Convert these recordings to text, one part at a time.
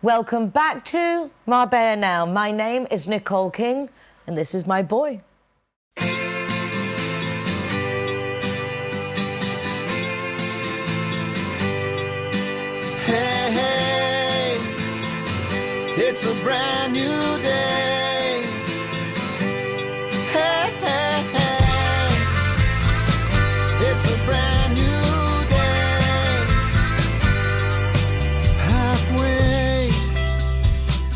Welcome back to Marbella Now. My name is Nicole King, and this is my boy. Hey, hey, it's a brand new day. Hey, hey, hey, it's a brand new day. Halfway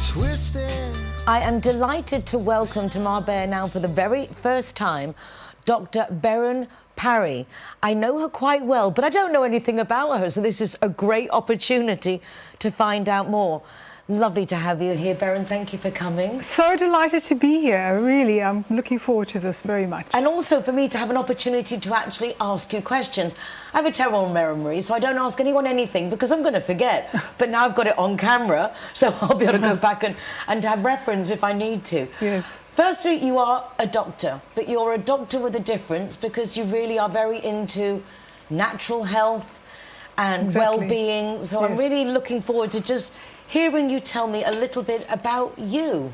twisted. I am delighted to welcome to Marbella Now for the very first time Dr. Berin Parry. I know her quite well, but I don't know anything about her, so this is a great opportunity to find out more. Lovely to have you here, Berin. Thank you for coming. So delighted to be here, really. I'm looking forward to this very much. And also for me to have an opportunity to actually ask you questions. I have a terrible memory, so I don't ask anyone anything because I'm going to forget. But now I've got it on camera, so I'll be able to go back and have reference if I need to. Yes. Firstly, you are a doctor, but you're a doctor with a difference because you really are very into natural health and well-being. So yes. I'm really looking forward to just hearing you tell me a little bit about you.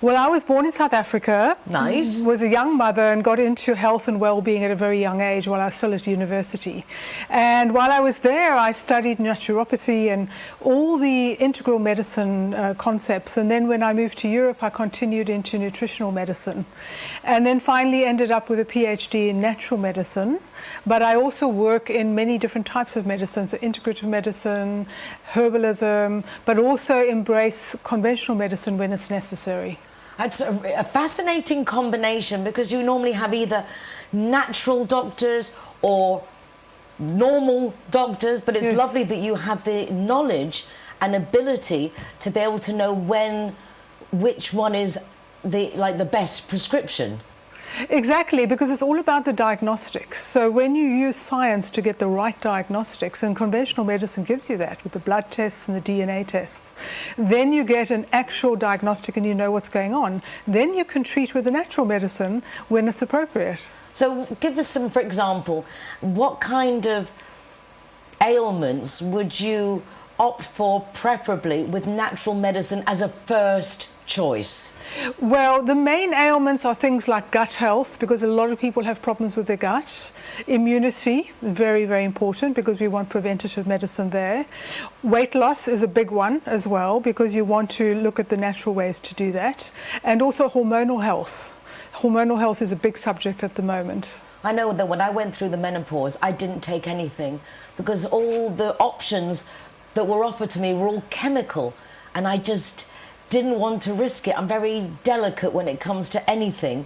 Well, I was born in South Africa. Nice. Was a young mother and got into health and well-being at a very young age while I was still at university. And while I was there, I studied naturopathy and all the integral medicine concepts. And then when I moved to Europe, I continued into nutritional medicine. And then finally ended up with a PhD in natural medicine. But I also work in many different types of medicine, so integrative medicine, herbalism, but also embrace conventional medicine when it's necessary. It's a fascinating combination because you normally have either natural doctors or normal doctors, but it's lovely that you have the knowledge and ability to be able to know which one is the best prescription. Exactly, because it's all about the diagnostics. So when you use science to get the right diagnostics, and conventional medicine gives you that with the blood tests and the DNA tests, then you get an actual diagnostic and you know what's going on. Then you can treat with the natural medicine when it's appropriate. So give us some, for example, what kind of ailments would you opt for preferably with natural medicine as a first choice? Well, the main ailments are things like gut health, because a lot of people have problems with their gut. Immunity, very, very important, because we want preventative medicine there. Weight loss is a big one as well, because you want to look at the natural ways to do that. And also hormonal health. Hormonal health is a big subject at the moment. I know that when I went through the menopause, I didn't take anything because all the options that were offered to me were all chemical, and I just didn't want to risk it. I'm very delicate when it comes to anything,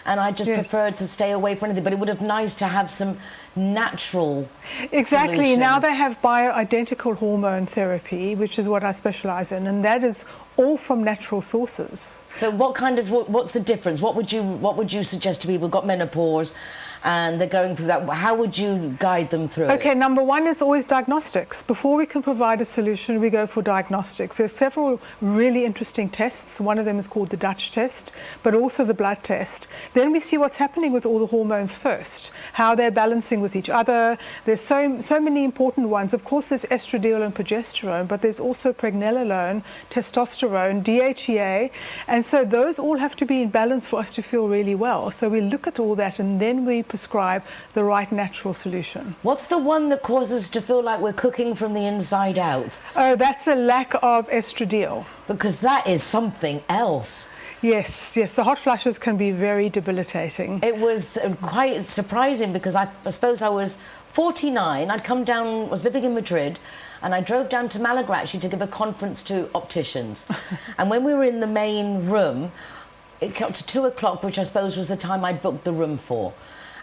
and I just preferred to stay away from anything. But it would have been nice to have some natural solutions. Now they have bioidentical hormone therapy, which is what I specialize in, and that is all from natural sources. So what's the difference? What would you suggest to people who've got menopause and they're going through that? How would you guide them through it? Okay, number one is always diagnostics. Before we can provide a solution, we go for diagnostics. There's several really interesting tests. One of them is called the Dutch test, but also the blood test. Then we see what's happening with all the hormones first, how they're balancing with each other. There's so many important ones. Of course, there's estradiol and progesterone, but there's also pregnenolone, testosterone, DHEA, and so those all have to be in balance for us to feel really well. So we look at all that and then we prescribe the right natural solution. What's the one that causes us to feel like we're cooking from the inside out? Oh, that's a lack of estradiol. Because that is something else. Yes, the hot flushes can be very debilitating. It was quite surprising because I suppose I was 49. I'd come down, was living in Madrid, and I drove down to Malaga actually to give a conference to opticians. And when we were in the main room, it got to 2 o'clock, which I suppose was the time I'd booked the room for.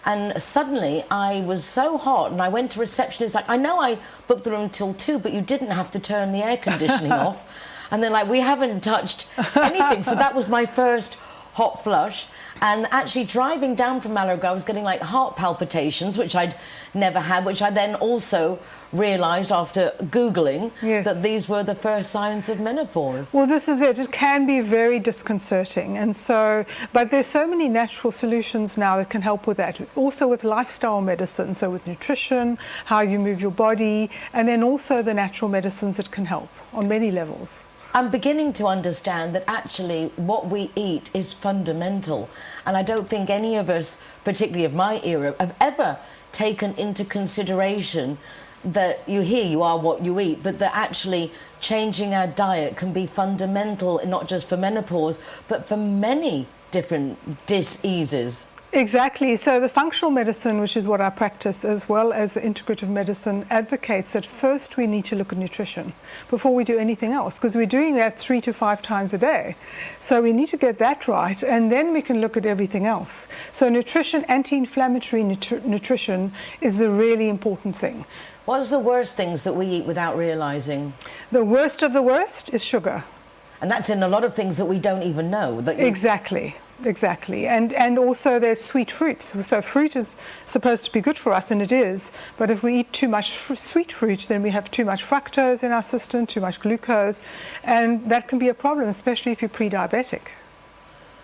And suddenly I was so hot and I went to reception. It's like, I know I booked the room till 2, but you didn't have to turn the air conditioning off. And they're like, we haven't touched anything. So that was my first hot flush. And actually driving down from Malaga, I was getting like heart palpitations, which I'd never had, which I then also realised after Googling that these were the first signs of menopause. Well, this is it. It can be very disconcerting. And so, but there's so many natural solutions now that can help with that. Also with lifestyle medicine, so with nutrition, how you move your body, and then also the natural medicines that can help on many levels. I'm beginning to understand that actually what we eat is fundamental. And I don't think any of us, particularly of my era, have ever taken into consideration that you are what you eat, but that actually changing our diet can be fundamental, not just for menopause, but for many different diseases. Exactly. So the functional medicine, which is what I practice, as well as the integrative medicine, advocates that first we need to look at nutrition before we do anything else, because we're doing that 3 to 5 times a day. So we need to get that right, and then we can look at everything else. So nutrition, anti-inflammatory nutrition is the really important thing. What's the worst things that we eat without realising? The worst of the worst is sugar. And that's in a lot of things that we don't even know. Exactly. And also there's sweet fruits. So fruit is supposed to be good for us, and it is. But if we eat too much sweet fruit, then we have too much fructose in our system, too much glucose, and that can be a problem, especially if you're pre-diabetic.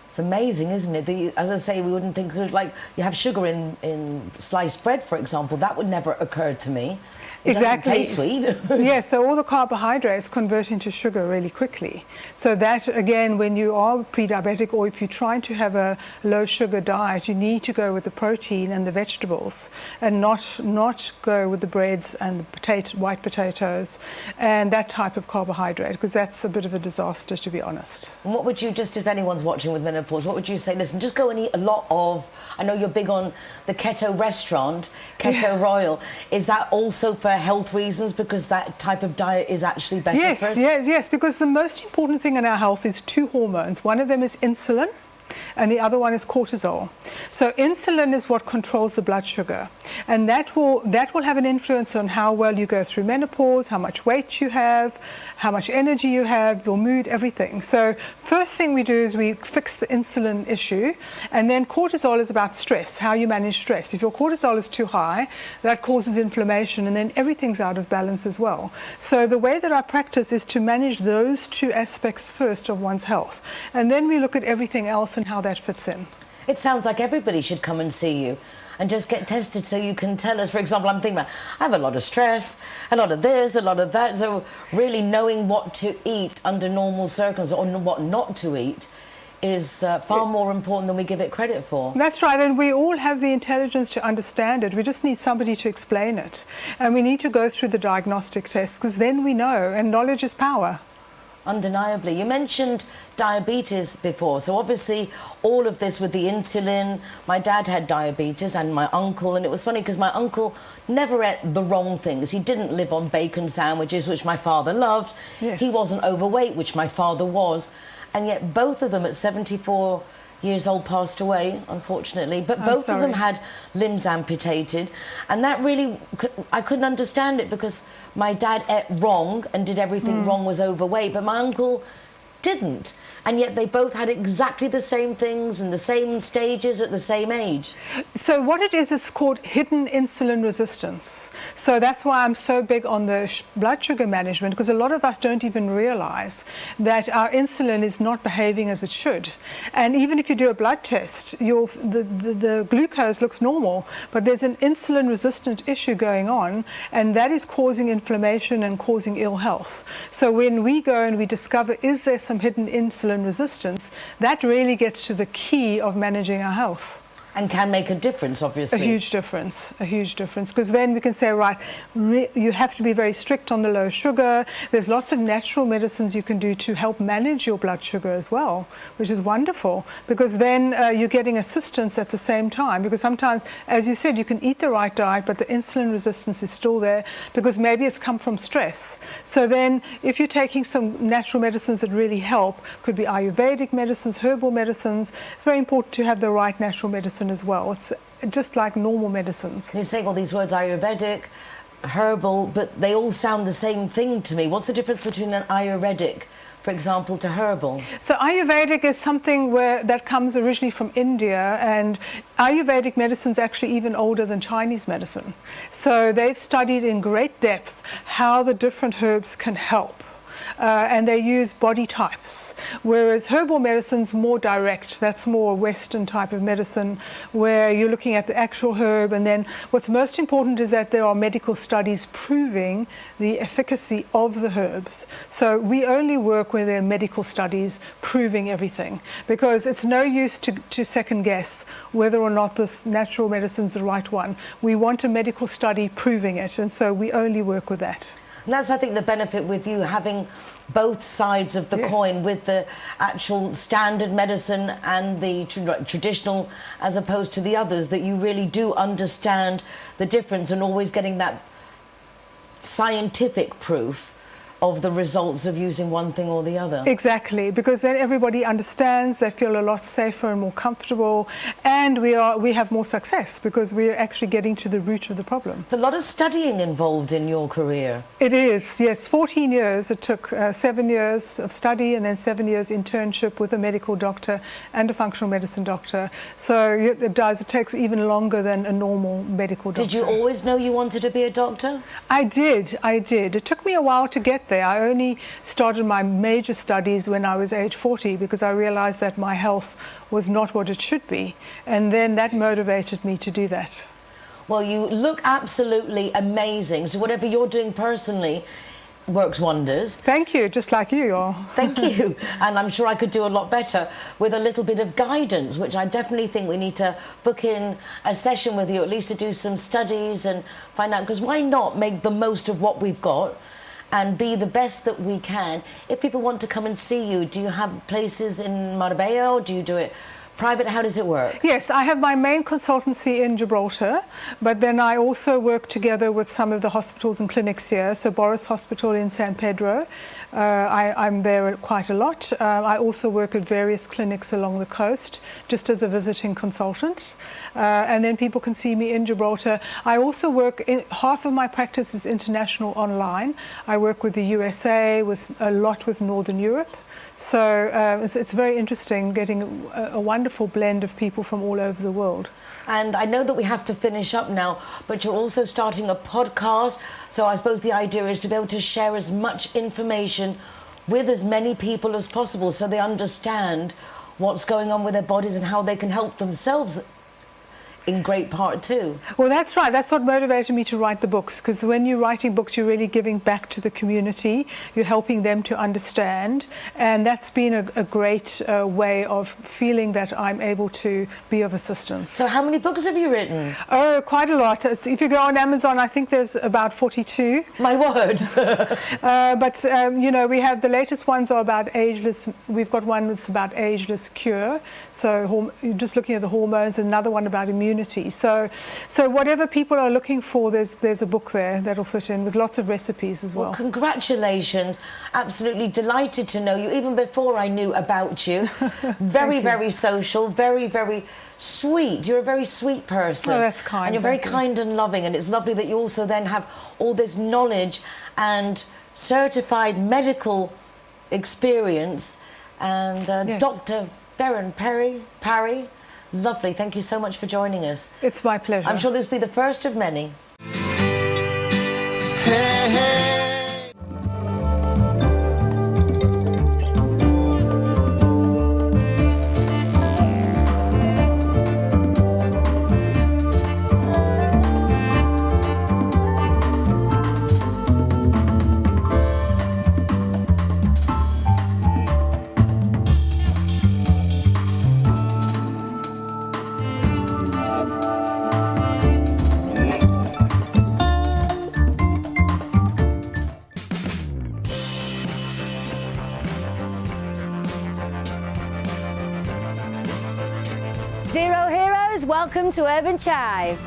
It's amazing, isn't it? As I say, we wouldn't think, like, you have sugar in sliced bread, for example. That would never occur to me. It Exactly. taste sweet. Yes, so all the carbohydrates convert into sugar really quickly. So that, again, when you are pre-diabetic, or if you're trying to have a low sugar diet, you need to go with the protein and the vegetables, and not go with the breads and the white potatoes and that type of carbohydrate, because that's a bit of a disaster, to be honest. And what would you, just if anyone's watching with menopause, what would you say? Listen, just go and eat a lot of, I know you're big on the keto restaurant, Keto Royal. Is that also for health reasons, because that type of diet is actually better for us? Yes, because the most important thing in our health is 2 hormones. One of them is insulin, and the other one is cortisol. So insulin is what controls the blood sugar, and that will have an influence on how well you go through menopause, how much weight you have, how much energy you have, your mood, everything. So first thing we do is we fix the insulin issue, and then cortisol is about stress, how you manage stress. If your cortisol is too high, that causes inflammation, and then everything's out of balance as well. So the way that I practice is to manage those 2 aspects first of one's health, and then we look at everything else and how that fits in. It sounds like everybody should come and see you and just get tested, so you can tell us. For example, I'm thinking about, I have a lot of stress, a lot of this, a lot of that. So really knowing what to eat under normal circumstances, or what not to eat, is far more important than we give it credit for. That's right, and we all have the intelligence to understand it. We just need somebody to explain it. And we need to go through the diagnostic tests, because then we know, and knowledge is power. Undeniably. You mentioned diabetes before, so obviously all of this with the insulin. My dad had diabetes, and my uncle, and it was funny because my uncle never ate the wrong things. He didn't live on bacon sandwiches, which my father loved. Yes. He wasn't overweight, which my father was, and yet both of them at 74 years old passed away, unfortunately, but both of them had limbs amputated, and that really, I couldn't understand it, because my dad ate wrong and did everything wrong, was overweight, but my uncle didn't, and yet they both had exactly the same things and the same stages at the same age. So what it is, it's called hidden insulin resistance. So that's why I'm so big on the blood sugar management, because a lot of us don't even realize that our insulin is not behaving as it should. And even if you do a blood test, the glucose looks normal, but there's an insulin resistant issue going on, and that is causing inflammation and causing ill health. So when we go and we discover, is there some hidden insulin resistance, that really gets to the key of managing our health. And can make a difference, obviously. A huge difference, because then we can say, right, you have to be very strict on the low sugar. There's lots of natural medicines you can do to help manage your blood sugar as well, which is wonderful, because then you're getting assistance at the same time, because sometimes, as you said, you can eat the right diet, but the insulin resistance is still there, because maybe it's come from stress. So then, if you're taking some natural medicines that really help, could be Ayurvedic medicines, herbal medicines, it's very important to have the right natural medicine as well. It's just like normal medicines. You're saying all these words, Ayurvedic, herbal, but they all sound the same thing to me. What's the difference between an Ayurvedic, for example, to herbal? So Ayurvedic is something that comes originally from India, and Ayurvedic medicine is actually even older than Chinese medicine. So they've studied in great depth how the different herbs can help. and they use body types, whereas herbal medicine's more direct. That's more a Western type of medicine where you're looking at the actual herb, and then what's most important is that there are medical studies proving the efficacy of the herbs. So we only work where there are medical studies proving everything, because it's no use to second guess whether or not this natural medicine's the right one. We want a medical study proving it, and so we only work with that. And that's, I think, the benefit with you having both sides of the coin, with the actual standard medicine and the traditional, as opposed to the others, that you really do understand the difference and always getting that scientific proof of the results of using one thing or the other. Exactly, because then everybody understands, they feel a lot safer and more comfortable, and we have more success because we're actually getting to the root of the problem. There's a lot of studying involved in your career. It is, yes. 14 years. It took 7 years of study and then 7 years internship with a medical doctor and a functional medicine doctor. So it does. It takes even longer than a normal medical doctor. Did you always know you wanted to be a doctor? I did. It took me a while to get there. I only started my major studies when I was age 40 because I realized that my health was not what it should be. And then that motivated me to do that. Well, you look absolutely amazing. So whatever you're doing personally works wonders. Thank you, just like you are. Thank you. And I'm sure I could do a lot better with a little bit of guidance, which I definitely think we need to book in a session with you, at least to do some studies and find out, because why not make the most of what we've got and be the best that we can? If people want to come and see you, do you have places in Marbella, or do you do it private? How does it work? Yes, I have my main consultancy in Gibraltar, but then I also work together with some of the hospitals and clinics here. So Boris Hospital in San Pedro, I'm there quite a lot. I also work at various clinics along the coast, just as a visiting consultant. And then people can see me in Gibraltar. I also work, half of my practice is international online. I work with the USA, with a lot with Northern Europe. So it's very interesting getting a wonderful blend of people from all over the world. And I know that we have to finish up now, but you're also starting a podcast. So I suppose the idea is to be able to share as much information with as many people as possible so they understand what's going on with their bodies and how they can help themselves in great part too. Well, that's right. That's what motivated me to write the books, because when you're writing books, you're really giving back to the community. You're helping them to understand, and that's been a great way of feeling that I'm able to be of assistance. So how many books have you written? Oh, quite a lot. If you go on Amazon, I think there's about 42. My word. But you know, we have the latest ones are about ageless. We've got one that's about ageless cure. So you're just looking at the hormones. Another one about immunity. So whatever people are looking for, there's a book there that'll fit in with lots of recipes as well. Well, congratulations. Absolutely delighted to know you, even before I knew about you. Very, very social, very, very sweet. You're a very sweet person. Oh, that's kind. And you're very kind and loving, and it's lovely that you also then have all this knowledge and certified medical experience. And yes. Dr. Baron Parry, lovely. Thank you so much for joining us. It's my pleasure. I'm sure this will be the first of many. Hey, hey. Zero Heroes, welcome to Urban Chai.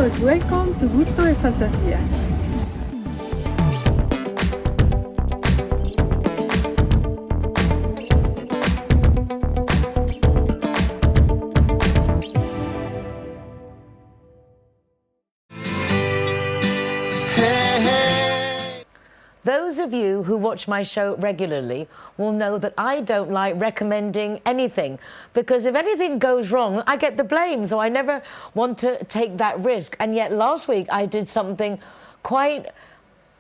Viajeros, welcome to Gusto e Fantasia. Those of you who watch my show regularly will know that I don't like recommending anything, because if anything goes wrong, I get the blame, so I never want to take that risk. And yet last week I did something quite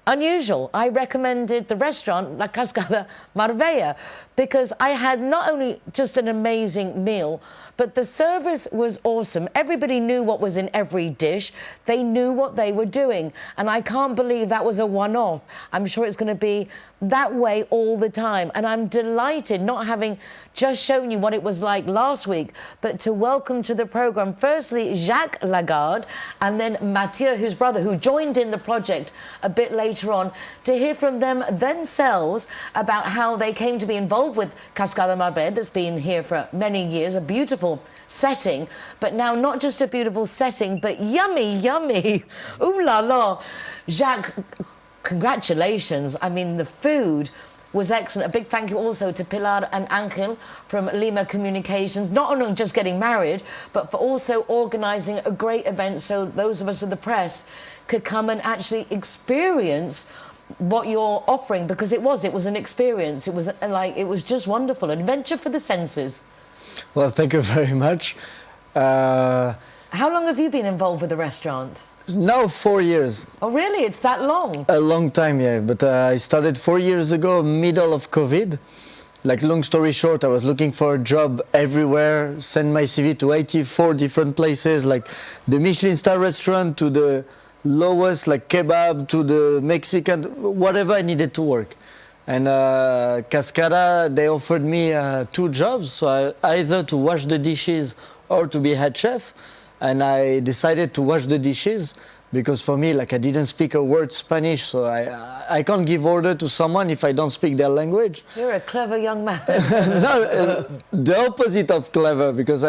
unusual. I recommended the restaurant La Cascada Marbella because I had not only just an amazing meal, but the service was awesome. Everybody knew what was in every dish. They knew what they were doing. And I can't believe that was a one-off. I'm sure it's going to be that way all the time. And I'm delighted, not having just shown you what it was like last week, but to welcome to the program, firstly, Jacques Lagarde, and then Mathieu, his brother, who joined in the project a bit later on, to hear from them themselves about how they came to be involved with Cascada Marbella, that's been here for many years, a beautiful setting, but now not just a beautiful setting, but yummy, yummy. Ooh la la. Jacques, congratulations. I mean, the food was excellent. A big thank you also to Pilar and Angel from Lima Communications, not only just getting married, but for also organising a great event so those of us in the press could come and actually experience what you're offering, because it was an experience. It was just wonderful. Adventure for the senses. Well, thank you very much. How long have you been involved with the restaurant? Now 4 years. Oh, really? It's that long? A long time, yeah. But I started 4 years ago, middle of COVID. Like, long story short, I was looking for a job everywhere, sent my CV to 84 different places, like the Michelin star restaurant to the lowest, like kebab, to the Mexican, whatever I needed to work. And Cascada, they offered me 2 jobs, so either to wash the dishes or to be head chef. And I decided to wash the dishes because for me, like, I didn't speak a word Spanish, so I can't give order to someone if I don't speak their language. You're a clever young man. No, the opposite of clever, because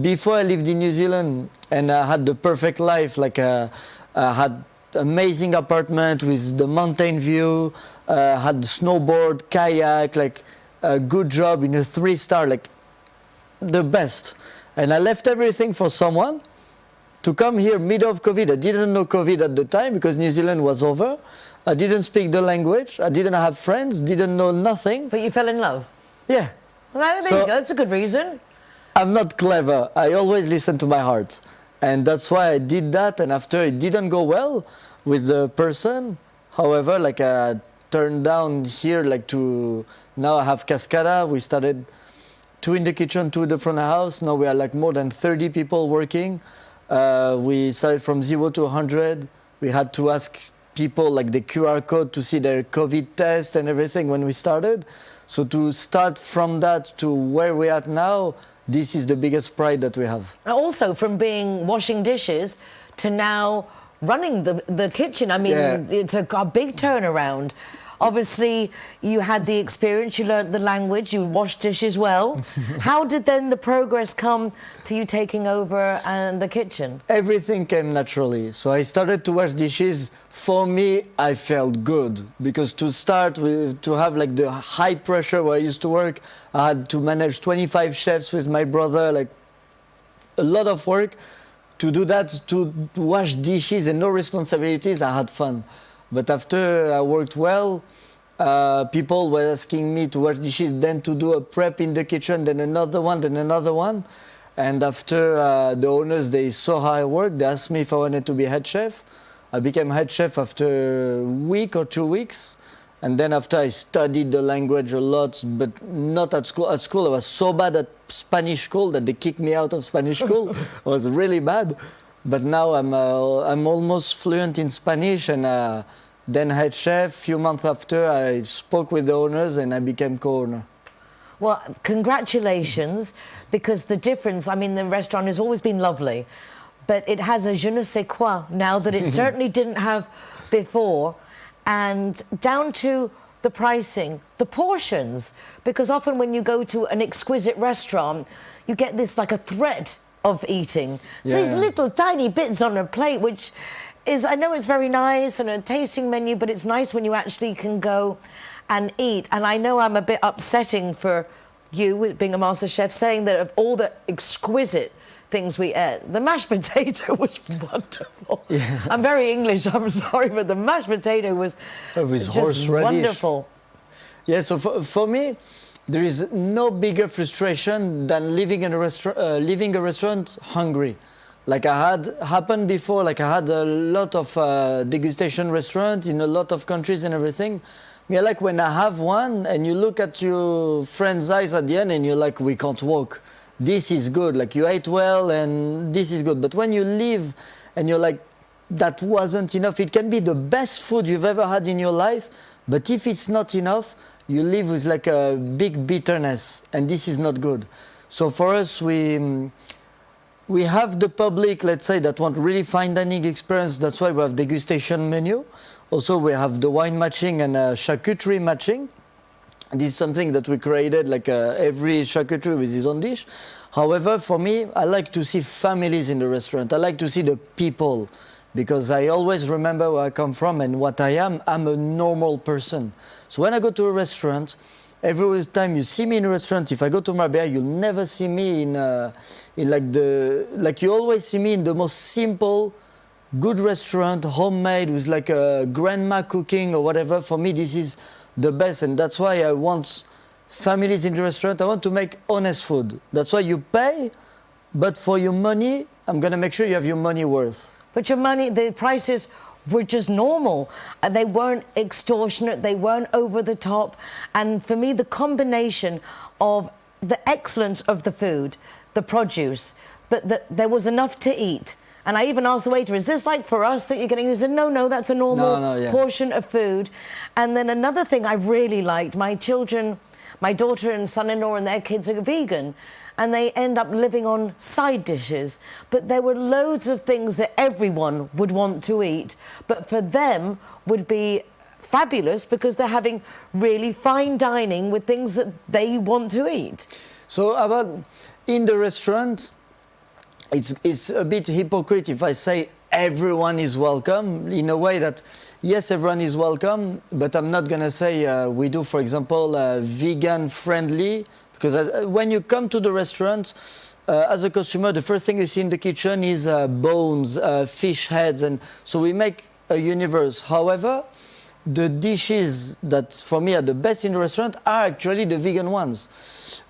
before I lived in New Zealand and I had the perfect life, like I had amazing apartment with the mountain view, had snowboard, kayak, like a good job in a 3-star, like the best. And I left everything for someone to come here middle of COVID. I didn't know COVID at the time because New Zealand was over. I didn't speak the language. I didn't have friends, didn't know nothing. But you fell in love? Yeah. Well, there you go. That's a good reason. I'm not clever. I always listen to my heart. And that's why I did that. And after it didn't go well with the person, however, like I turned down here, like to, now I have Cascada. We started 2 in the kitchen, 2 in the front of the house. Now we are like more than 30 people working. We started from 0 to 100. We had to ask people like the QR code to see their COVID test and everything when we started. So to start from that to where we're at now, this is the biggest pride that we have. Also, from being washing dishes to now running the kitchen. I mean, Yeah. It's a big turnaround. Obviously, you had the experience, you learned the language, you washed dishes well. How did then the progress come to you taking over and the kitchen? Everything came naturally. So I started to wash dishes. For me, I felt good because to start with, to have like the high pressure where I used to work, I had to manage 25 chefs with my brother, like a lot of work. To do that, to wash dishes and no responsibilities, I had fun. But after I worked well, people were asking me to wash dishes, then to do a prep in the kitchen, then another one, then another one. And after the owners, they saw how I worked, they asked me if I wanted to be head chef. I became head chef after a week or 2 weeks. And then after I studied the language a lot, but not at school. At school, I was so bad at Spanish school that they kicked me out of Spanish school. It was really bad. But now I'm almost fluent in Spanish, and then head chef. A few months after, I spoke with the owners and I became co-owner. Well, congratulations, because the difference, I mean, the restaurant has always been lovely, but it has a je ne sais quoi now that it certainly didn't have before, and down to the pricing, the portions, because often when you go to an exquisite restaurant, you get this like a threat of eating. So Yeah. these little tiny bits on a plate, which is, I know it's very nice and a tasting menu, but it's nice when you actually can go and eat. And I know I'm a bit upsetting for you, with being a master chef, saying that of all the exquisite things we ate, the mashed potato was wonderful. Yeah. I'm very English, I'm sorry, but the mashed potato was With just horseradish. wonderful. Yeah, so for me, there is no bigger frustration than leaving a restaurant hungry. Like I had happened before, like I had a lot of degustation restaurants in a lot of countries and everything. Yeah, like when I have one and you look at your friend's eyes at the end and you're like, we can't walk. This is good, like you ate well and this is good. But when you leave and you're like, that wasn't enough. It can be the best food you've ever had in your life, but if it's not enough, you live with like a big bitterness, and this is not good. So for us, we have the public, let's say, that want really fine dining experience. That's why we have degustation menu. Also, we have the wine matching and charcuterie matching. This is something that we created, like every charcuterie with his own dish. However, for me, I like to see families in the restaurant. I like to see the people, because I always remember where I come from and what I am. I'm a normal person. So when I go to a restaurant, every time you see me in a restaurant, if I go to Marbella, you'll never see me in like you always see me in the most simple, good restaurant, homemade, with like a grandma cooking or whatever. For me, this is the best, and that's why I want families in the restaurant. I want to make honest food. That's why you pay, but for your money, I'm gonna make sure you have your money worth. But your money, the prices were just normal. They weren't extortionate, they weren't over the top. And for me, the combination of the excellence of the food, the produce, but there was enough to eat. And I even asked the waiter, is this like for us that you're getting? He said, no, that's a normal portion of food. And then another thing I really liked, my children, my daughter and son-in-law and their kids are vegan, and they end up living on side dishes. But there were loads of things that everyone would want to eat, but for them would be fabulous because they're having really fine dining with things that they want to eat. So about in the restaurant, it's a bit hypocrite if I say everyone is welcome, in a way that, yes, everyone is welcome, but I'm not gonna say we do, for example, vegan friendly. Because when you come to the restaurant, as a consumer, the first thing you see in the kitchen is bones, fish heads, and so we make a universe. However, the dishes that for me are the best in the restaurant are actually the vegan ones.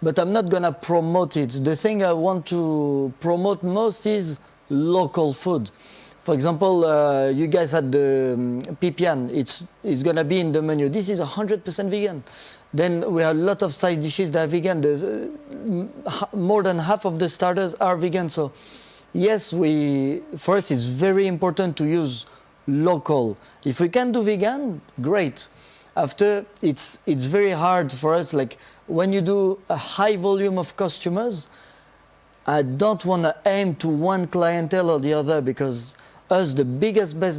But I'm not gonna promote it. The thing I want to promote most is local food. For example, you guys had the pipian. It's gonna be in the menu. This is 100% vegan. Then we have a lot of side dishes that are vegan. More than half of the starters are vegan. So yes, for us it's very important to use local. If we can do vegan, great. After, it's very hard for us, like when you do a high volume of customers, I don't want to aim to one clientele or the other, because us, the biggest bets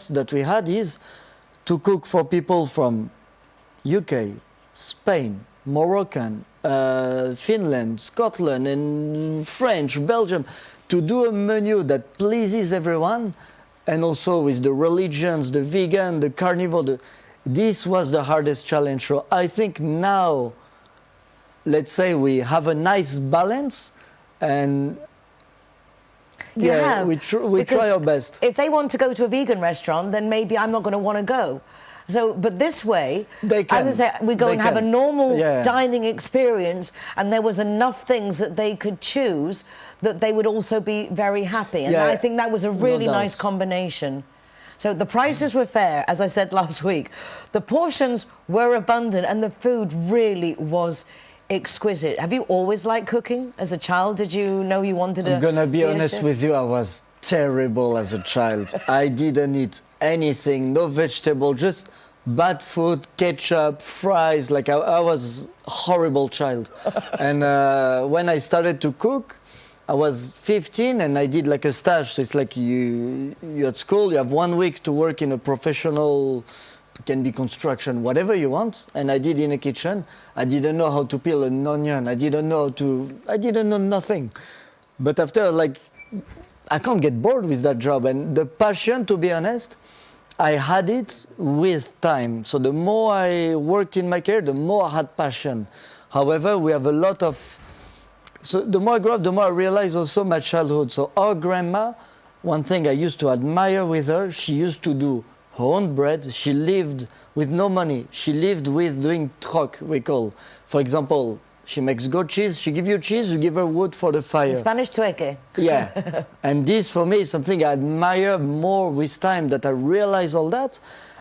that we had is to cook for people from UK, Spain, Moroccan, Finland, Scotland, and French, Belgium, to do a menu that pleases everyone, and also with the religions, the vegan, the carnivore. This was the hardest challenge. So I think now, let's say we have a nice balance, and we try our best. If they want to go to a vegan restaurant, then maybe I'm not going to want to go. So, but this way, as I say, we go and have a normal dining experience, and there was enough things that they could choose that they would also be very happy. And I think that was a really nice combination. So the prices were fair, as I said last week. The portions were abundant, and the food really was exquisite. Have you always liked cooking? As a child, did you know you wanted to? I'm gonna be honest with you, I was terrible as a child. I didn't eat anything, no vegetable, just bad food, ketchup, fries. Like I was a horrible child. And when I started to cook, I was 15 and I did like a stage. So it's like you at school, you have 1 week to work in a professional, it can be construction, whatever you want. And I did in a kitchen. I didn't know how to peel an onion. I didn't know nothing. But after, like, I can't get bored with that job. And the passion, to be honest, I had it with time. So the more I worked in my career, the more I had passion. However, we have a lot of... So the more I grew up, the more I realized also my childhood. So our grandma, one thing I used to admire with her, she used to do her own bread. She lived with no money. She lived with doing troc, we call. For example, she makes goat cheese. She gives you cheese, you give her wood for the fire. In Spanish, tueque. Yeah. And this, for me, is something I admire more with time, that I realize all that.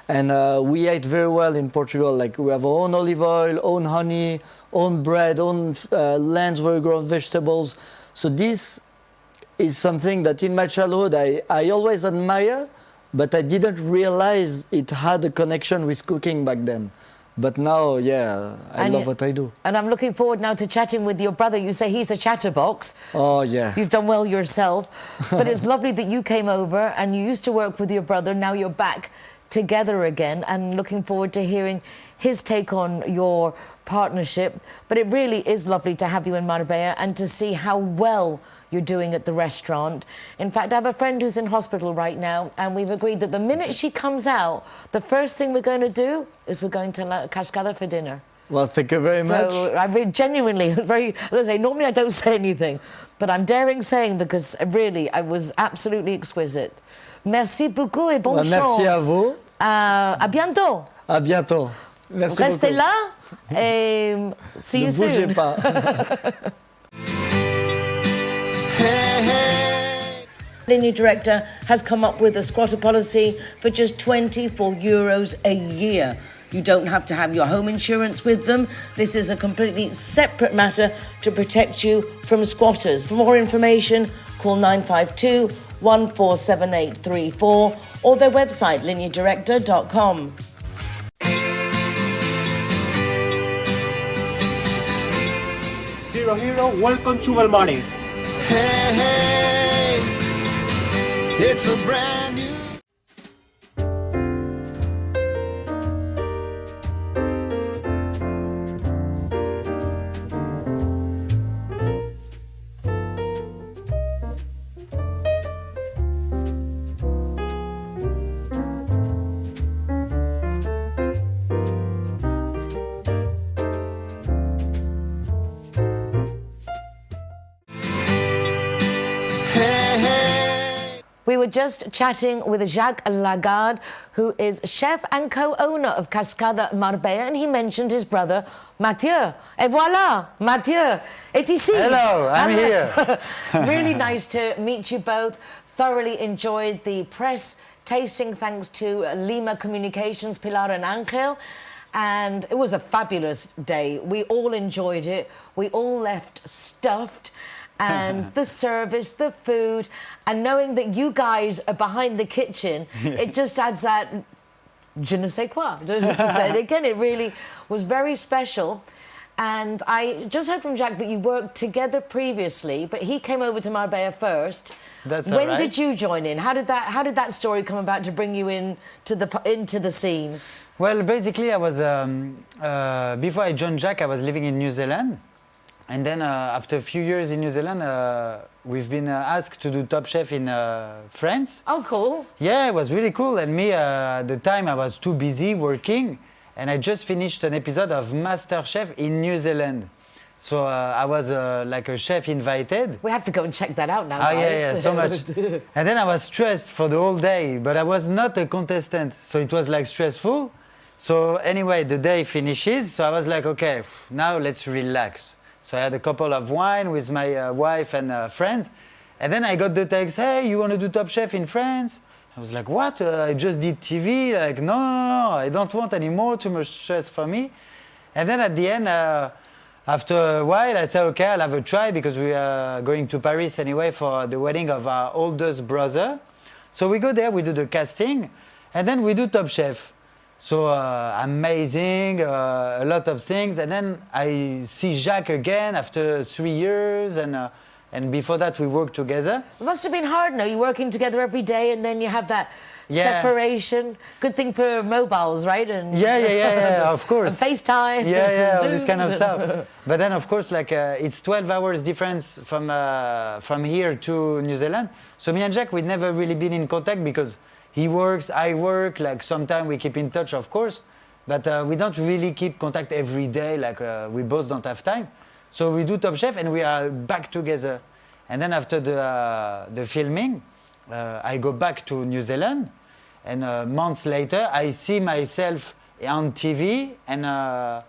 And we ate very well in Portugal. Like, we have our own olive oil, own honey, own bread, own lands where we grow vegetables. So this is something that in my childhood I always admire, but I didn't realize it had a connection with cooking back then. But now, yeah, I love what I do. And I'm looking forward now to chatting with your brother. You say he's a chatterbox. Oh, yeah. You've done well yourself. But it's lovely that you came over and you used to work with your brother. Now you're back together again, and looking forward to hearing his take on your partnership. But it really is lovely to have you in Marbella and to see how well you're doing at the restaurant. In fact, I have a friend who's in hospital right now, and we've agreed that the minute she comes out, the first thing we're going to do is we're going to Cascada for dinner. Well, thank you very much. So I really, genuinely, very, as I say, normally I don't say anything, but I'm daring saying because really, I was absolutely exquisite. Merci beaucoup et bonne chance. Merci à vous. À bientôt. À bientôt. Merci Restez beaucoup. là et see you soon. Ne bougez pas. Hey, hey. Linear director has come up with a squatter policy for just €24 a year. You don't have to have your home insurance with them. This is a completely separate matter to protect you from squatters. For more information, call 952 147834 or their website, lineardirector.com. Zero Hero, welcome to Valmari. Hey, hey, it's a brand new... We were just chatting with Jacques Lagarde, who is chef and co-owner of Cascada Marbella, and he mentioned his brother, Mathieu. Et voilà, Mathieu est ici. Hello, I'm here. Really nice to meet you both. Thoroughly enjoyed the press tasting, thanks to Lima Communications, Pilar and Angel. And it was a fabulous day. We all enjoyed it. We all left stuffed. And the service, the food, and knowing that you guys are behind the kitchen, it just adds that je ne sais quoi, to say it again. It really was very special. And I just heard from Jacques that you worked together previously, but he came over to Marbella first. That's when right. did you join in? How did that story come about to bring you into the scene? Well, basically, I was before I joined Jacques, I was living in New Zealand. And then after a few years in New Zealand, we've been asked to do Top Chef in France. Oh, cool. Yeah, it was really cool. And me, at the time, I was too busy working. And I just finished an episode of Master Chef in New Zealand. So I was like a chef invited. We have to go and check that out now, Oh, guys. yeah, so much. And then I was stressed for the whole day, but I was not a contestant. So it was like stressful. So anyway, the day finishes. So I was like, okay, now let's relax. So I had a couple of wine with my wife and friends. And then I got the text, hey, you want to do Top Chef in France? I was like, what? I just did TV. Like, no, I don't want any more, too much stress for me. And then at the end, after a while, I said, okay, I'll have a try because we are going to Paris anyway for the wedding of our oldest brother. So we go there, we do the casting, and then we do Top Chef. So amazing, a lot of things. And then I see Jacques again after 3 years, and And before that, we worked together. It must have been hard, no? You're working together every day and then you have that Yeah. separation. Good thing for mobiles, right? And Yeah, of course. And FaceTime. Yeah, all Zooms. this kind of stuff. But then, of course, like it's 12 hours difference from here to New Zealand. So me and Jacques, we'd never really been in contact because he works, I work. Like sometimes we keep in touch, of course, but we don't really keep contact every day. Like we both don't have time. So we do Top Chef and we are back together. And then after the filming, I go back to New Zealand. And months later, I see myself on TV. And I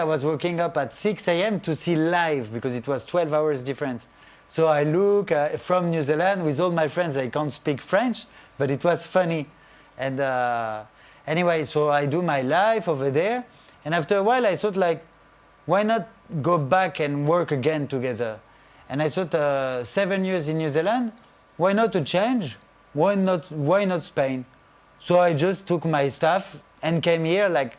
was waking up at 6 a.m. to see live because it was 12 hours difference. So I look from New Zealand with all my friends. I can't speak French, but it was funny. And anyway, so I do my life over there. And after a while, I thought like, why not go back and work again together? And I thought 7 years in New Zealand, why not to change? Why not Spain? So I just took my stuff and came here like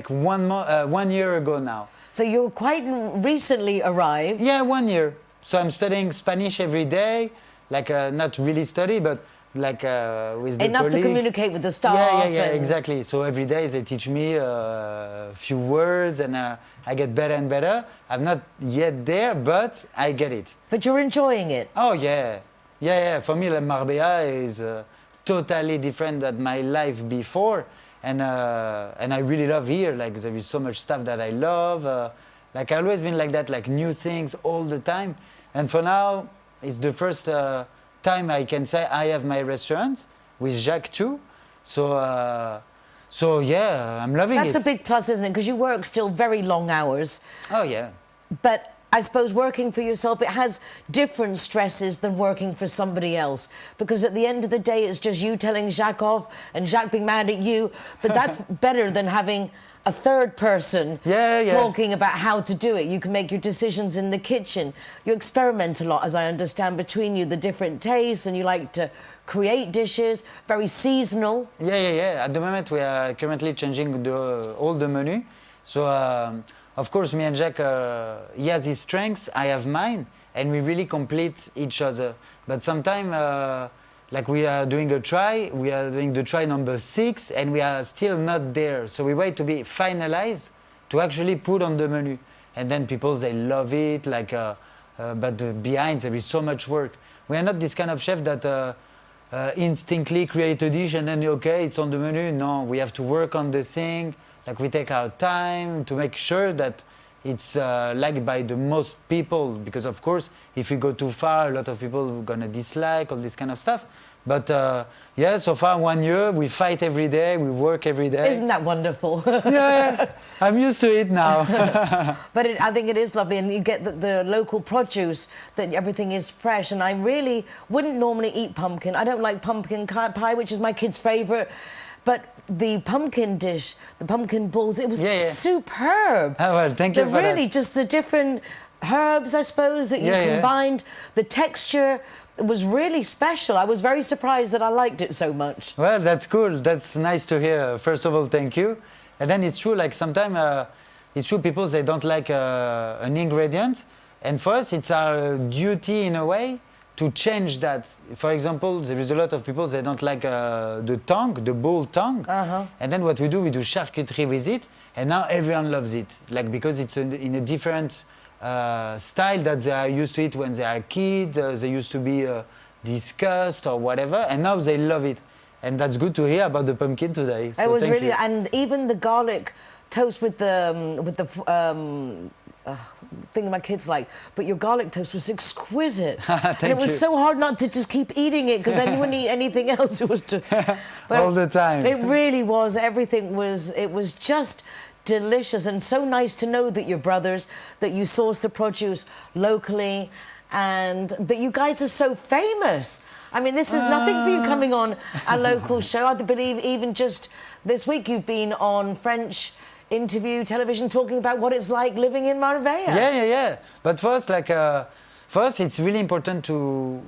1 year ago now. So you're quite recently arrived. Yeah, 1 year. So I'm studying Spanish every day, like not really study, but like with the Enough to colleague. communicate with the staff. Yeah, and- exactly. So every day they teach me a few words and I get better and better. I'm not yet there, but I get it. But you're enjoying it. Oh, yeah. Yeah. For me, like, Marbella is totally different than my life before. And I really love here. Like, there is so much stuff that I love. Like, I've always been like that, like new things all the time. And for now, it's the first time I can say I have my restaurant with Jacques too. So yeah, I'm loving it. That's a big plus, isn't it? Because you work still very long hours. Oh, yeah. But I suppose working for yourself, it has different stresses than working for somebody else. Because at the end of the day, it's just you telling Jacques off and Jacques being mad at you. But that's better than having a third person talking about how to do it. You can make your decisions in the kitchen. You experiment a lot, as I understand, between you, the different tastes, and you like to create dishes, very seasonal. Yeah. At the moment, we are currently changing all the menu. So, of course, me and Jacques, he has his strengths, I have mine, and we really complete each other. But sometimes, like we are doing the try number 6, and we are still not there. So we wait to be finalized to actually put on the menu. And then people, they love it, like, but behind there is so much work. We are not this kind of chef that instinctively create a dish and then, okay, it's on the menu. No, we have to work on the thing. Like, we take our time to make sure that it's liked by the most people, because of course, if we go too far, a lot of people are gonna dislike all this kind of stuff. But yeah, so far 1 year, we fight every day, we work every day. Isn't that wonderful? Yeah, I'm used to it now. But I think it is lovely, and you get the local produce, that everything is fresh. And I really wouldn't normally eat pumpkin. I don't like pumpkin pie, which is my kid's favourite. But the pumpkin dish, the pumpkin balls, it was superb. Oh, well, thank you for that. Really, just the different herbs, I suppose, that you combined. The texture was really special. I was very surprised that I liked it so much. Well, that's cool. That's nice to hear. First of all, thank you. And then it's true, like sometimes it's true, people, they don't like an ingredient. And for us, it's our duty in a way to change that. For example, there is a lot of people, they don't like the tongue, the bull tongue. And then what we do charcuterie with it. And now everyone loves it. Like, because it's in a different style that they are used to it when they are kids. They used to be discussed or whatever. And now they love it. And that's good to hear about the pumpkin today. So it was really, you. and even the garlic toast with the thing that my kids like, but your garlic toast was exquisite. And it was so hard not to just keep eating it, because then you wouldn't eat anything else. It was just, all the time. It really was. Everything was. It was just delicious, and so nice to know that you're brothers, that you source the produce locally, and that you guys are so famous. I mean, this is nothing for you coming on a local show. I believe even just this week you've been on French interview television talking about what it's like living in Marbella. Yeah. But first, first it's really important to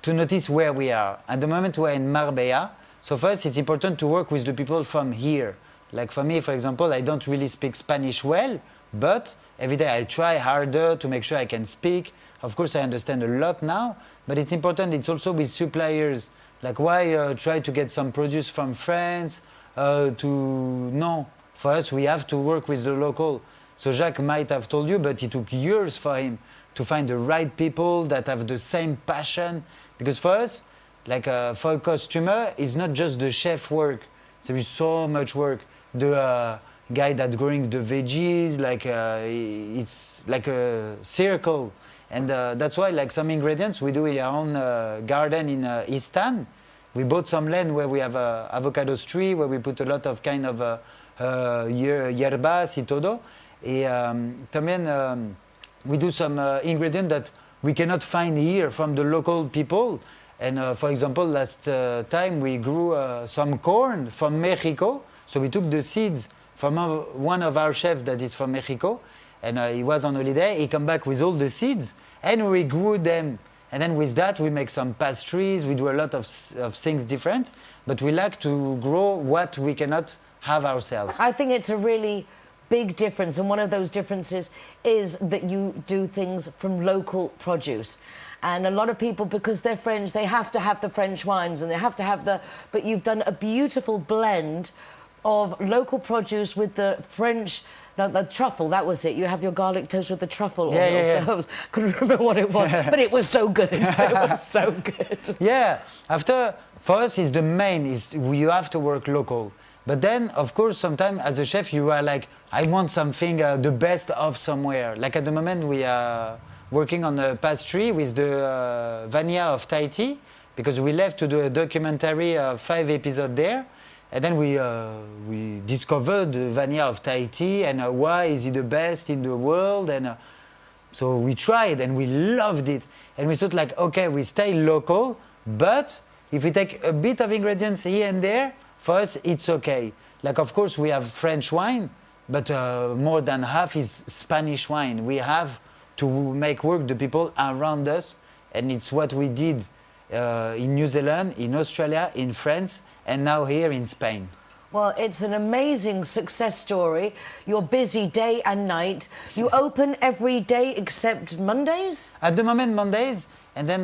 notice where we are. At the moment we're in Marbella. So first it's important to work with the people from here. Like for me, for example, I don't really speak Spanish well, but every day I try harder to make sure I can speak. Of course, I understand a lot now, but it's important. It's also with suppliers. Like, why try to get some produce from France? No, for us, we have to work with the local. So Jacques might have told you, but it took years for him to find the right people that have the same passion. Because for us, like for a costumer, it's not just the chef work. There is so much work. The guy that growing the veggies, like it's like a circle. And that's why, like, some ingredients we do in our own garden in Istan. We bought some land where we have avocado tree, where we put a lot of kind of hierbas y todo. También we do some ingredients that we cannot find here from the local people. And for example, last time we grew some corn from Mexico. So we took the seeds from one of our chefs that is from Mexico. And he was on holiday. He came back with all the seeds and we grew them. And then with that, we make some pastries. We do a lot of things different. But we like to grow what we cannot have ourselves. I think it's a really big difference, and one of those differences is that you do things from local produce. And a lot of people, because they're French, they have to have the French wines and they have to have but you've done a beautiful blend of local produce with the French, no, the truffle, that was it. You have your garlic toast with the truffle. Yeah. Couldn't remember what it was, but it was so good. It was so good. Yeah, for us, is the main, you have to work local. But then, of course, sometimes as a chef, you are like, I want something the best of somewhere. Like at the moment, we are working on a pastry with the vanilla of Tahiti, because we left to do a documentary, 5 episodes there. And then we discovered the vanilla of Tahiti and why is it the best in the world. And so we tried and we loved it. And we thought like, okay, we stay local, but if we take a bit of ingredients here and there, for us, it's okay. Like, of course, we have French wine, but more than half is Spanish wine. We have to make work the people around us, and it's what we did in New Zealand, in Australia, in France, and now here in Spain. Well, it's an amazing success story. You're busy day and night. You open every day except Mondays? At the moment, Mondays, and then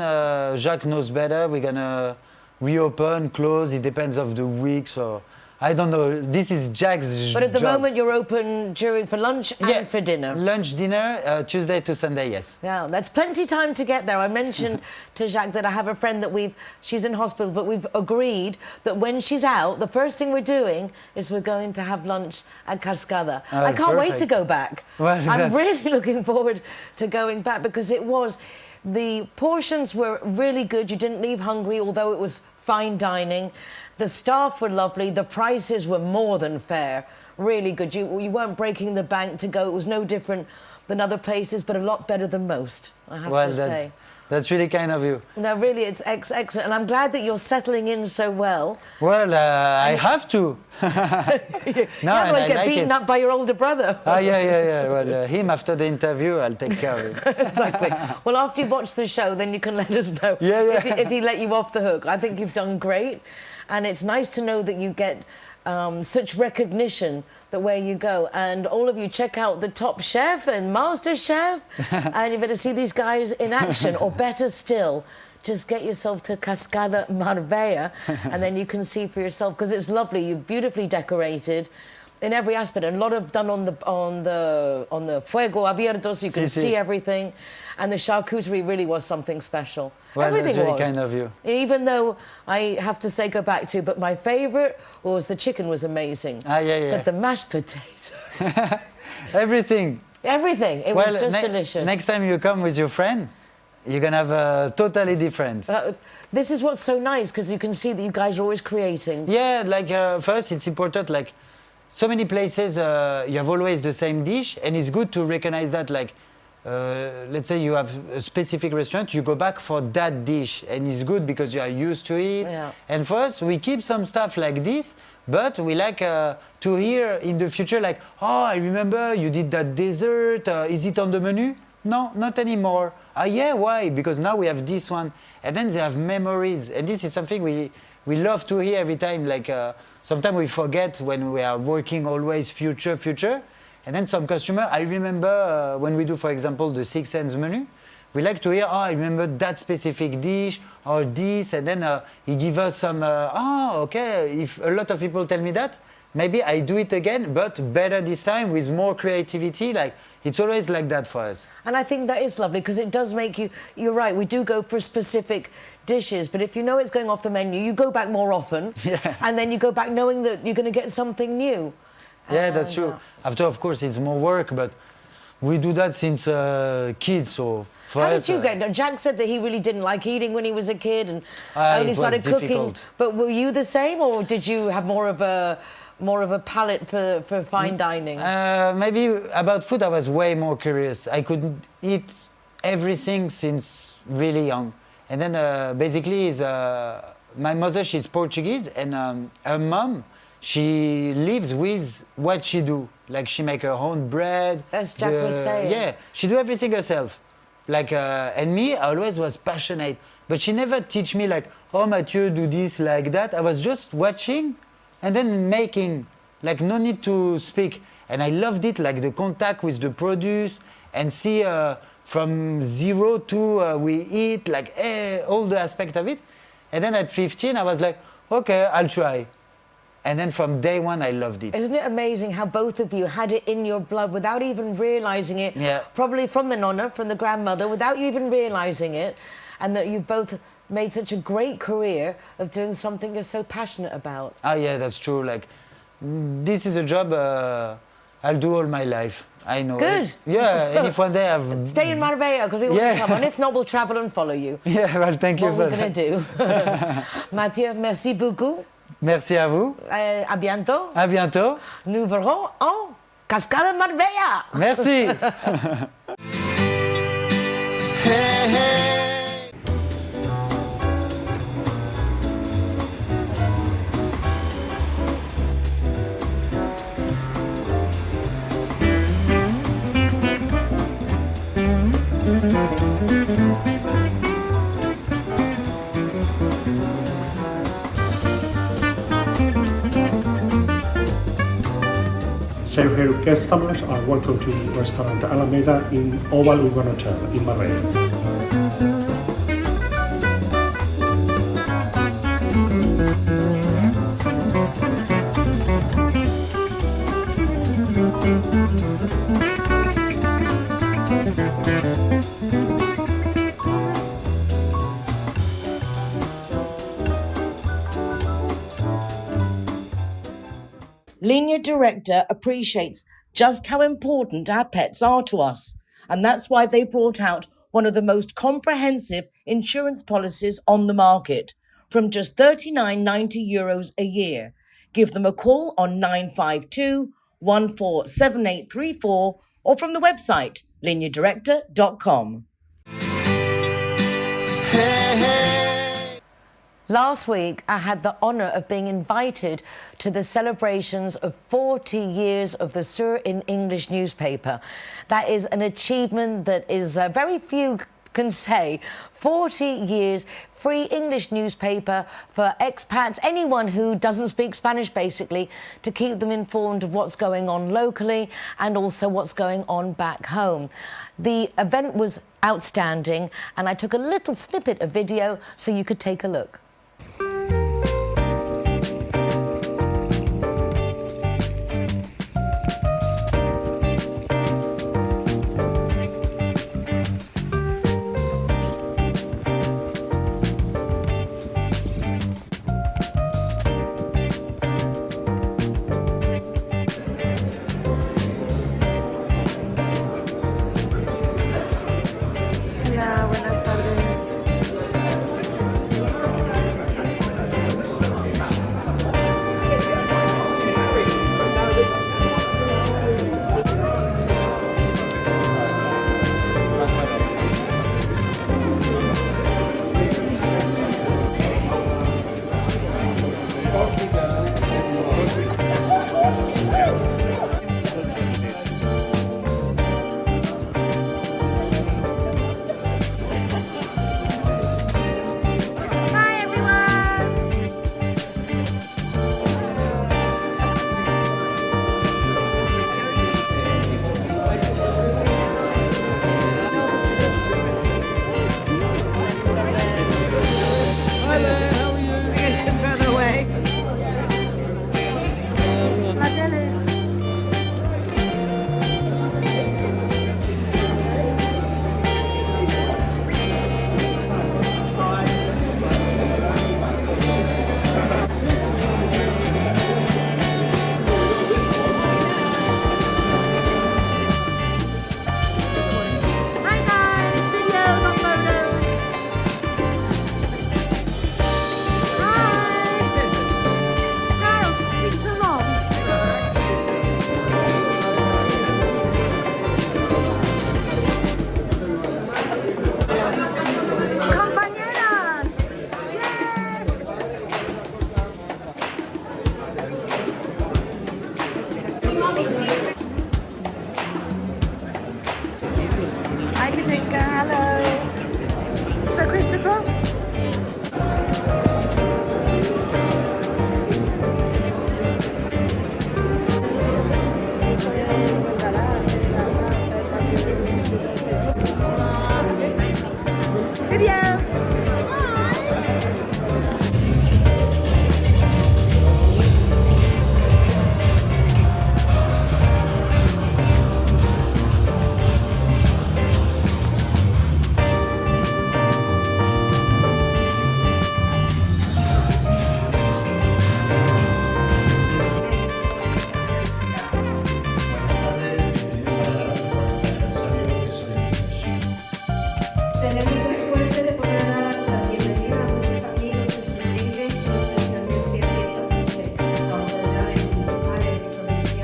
Jacques knows better. We're gonna reopen, close. It depends of the week, so I don't know. This is Jacques' But at the job. moment, you're open for lunch and for dinner. Lunch, dinner, Tuesday to Sunday, yes. Yeah, that's plenty time to get there. I mentioned to Jacques that I have a friend that she's in hospital, but we've agreed that when she's out, the first thing we're doing is we're going to have lunch at Cascada. I can't wait to go back. Well, I'm really looking forward to going back because the portions were really good. You didn't leave hungry, although it was fine dining. The staff were lovely. The prices were more than fair. Really good. You weren't breaking the bank to go. It was no different than other places, but a lot better than most, I have to say. That's really kind of you. No, really, it's excellent. And I'm glad that you're settling in so well. Well, I have to. No, you get beaten up by your older brother. Yeah. Well, him after the interview, I'll take care of him. Exactly. Well, after you've watched the show, then you can let us know if he let you off the hook. I think you've done great. And it's nice to know that you get such recognition that where you go. And all of you check out the Top Chef and Master Chef. And you better see these guys in action. Or better still, just get yourself to Cascada Marbella and then you can see for yourself, because it's lovely. You're beautifully decorated in every aspect, and a lot of done on the fuego abierto, so you can see everything. And the charcuterie really was something special. Well, Everything that's was. very kind of you. Even though I have to say go back to, but my favourite was the chicken was amazing. But the mashed potato. Everything. Everything. It was just delicious. Next time you come with your friend, you're going to have a totally different. This is what's so nice, because you can see that you guys are always creating. Yeah, like first it's important, like so many places you have always the same dish, and it's good to recognize that, like let's say you have a specific restaurant, you go back for that dish, and it's good because you are used to it. Yeah. And for us, we keep some stuff like this, but we like to hear in the future, like, oh, I remember you did that dessert, is it on the menu? No, not anymore. Yeah, why? Because now we have this one. And then they have memories, and this is something we love to hear every time. Like sometimes we forget when we are working always future, And then some customer, I remember when we do, for example, the Six Sense menu, we like to hear, oh, I remember that specific dish or this, and then he give us some, okay, if a lot of people tell me that, maybe I do it again, but better this time with more creativity. Like, it's always like that for us. And I think that is lovely because it does make you, you're right, we do go for specific dishes, but if you know it's going off the menu, you go back more often, and then you go back knowing that you're going to get something new. Yeah, that's true. After, of course, it's more work, but we do that since kids, so for How us, did you get? Jacques said that he really didn't like eating when he was a kid and it only was started cooking. difficult. But were you the same, or did you have more of a palate for fine dining? Maybe about food, I was way more curious. I could eat everything since really young. And then basically, my mother, she's Portuguese, and her mom, she lives with what she do. Like, she make her own bread. As Jacques was saying. Yeah, she do everything herself. Like, and me, I always was passionate. But she never teach me like, oh, Mathieu, do this, like that. I was just watching and then making, like, no need to speak. And I loved it, like the contact with the produce and see from zero to we eat, like all the aspect of it. And then at 15, I was like, okay, I'll try. And then from day one, I loved it. Isn't it amazing how both of you had it in your blood without even realising it? Yeah. Probably from the nonna, from the grandmother, without you even realising it. And that you've both made such a great career of doing something you're so passionate about. Oh, yeah, that's true. Like, this is a job I'll do all my life. I know. Good. Yeah, and if one day I've... Stay in Marbella, because we want to come on. If not, we'll travel and follow you. Yeah, well, thank you What for we're going that. to do. Mathieu, merci beaucoup. Merci à vous. À bientôt. À bientôt. Nous verrons en Cascada Marbella. Merci. Hey, hey. So here customers are welcome to restaurant Alameda in Oval Urban Hotel in Marbella. Linear Director appreciates just how important our pets are to us, and that's why they brought out one of the most comprehensive insurance policies on the market, from just €39.90 a year. Give them a call on 952 147834 or from the website lineardirector.com. Hey, hey. Last week, I had the honour of being invited to the celebrations of 40 years of the Sur in English newspaper. That is an achievement that is very few can say. 40 years, free English newspaper for expats, anyone who doesn't speak Spanish, basically, to keep them informed of what's going on locally and also what's going on back home. The event was outstanding, and I took a little snippet of video so you could take a look. Hola, buenas tardes. bien. Tenemos la suerte de poder dar la bienvenida a muchos amigos y suscriptores especialmente a esta noche, a autoridades municipales y provinciales,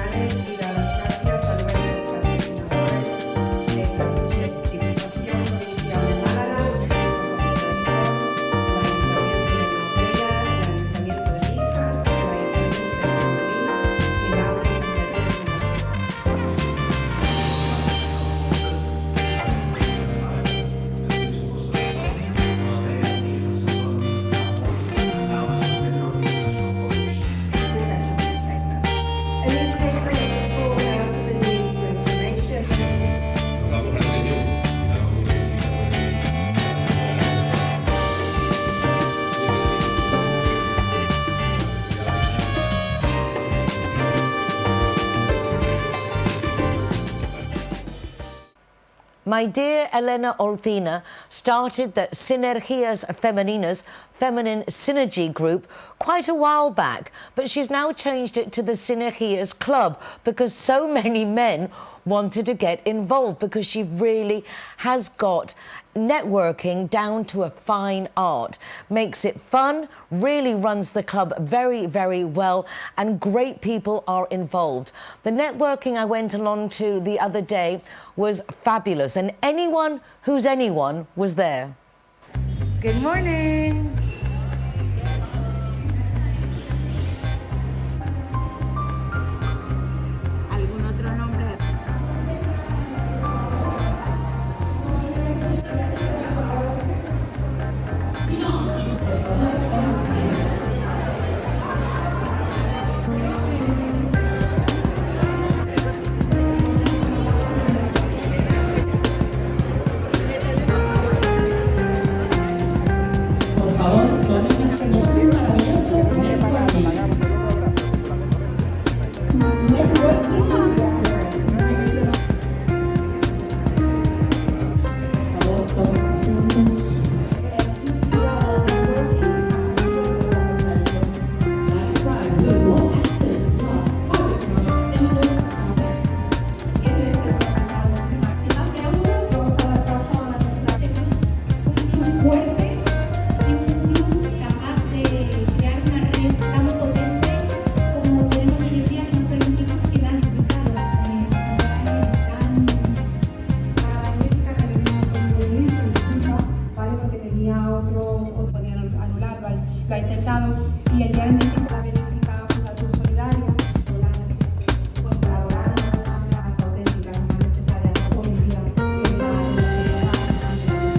y dar las gracias a los patrocinadores de esta noche, Diputación Provincial de Málaga, el Ayuntamiento de Marbella, el Ayuntamiento de Mijas, el Ayuntamiento de Molinos y la Asamblea de My dear Elena Olcina started the Sinergias Femeninas Feminine Synergy Group quite a while back, but she's now changed it to the Sinergias Club because so many men wanted to get involved, because she really has got networking down to a fine art, makes it fun, really runs the club very, very well, and great people are involved. The networking I went along to the other day was fabulous, and anyone who's anyone was there. Good morning. ¿Algún otro nombre? Por favor, tomen asiento. Maravilloso networking. Por favor, tomen asiento. That's right, we want active fuerte y un club capaz de crear una red tan potente como tenemos hoy en día, que nos permitimos que dan invitados vale, porque tenía otro podían anularlo, lo ha intentado, y el día 25 la benéfica Fundación Solidaria colaborando de una manera más auténtica, más necesaria hoy en día que tenemos en la recepción.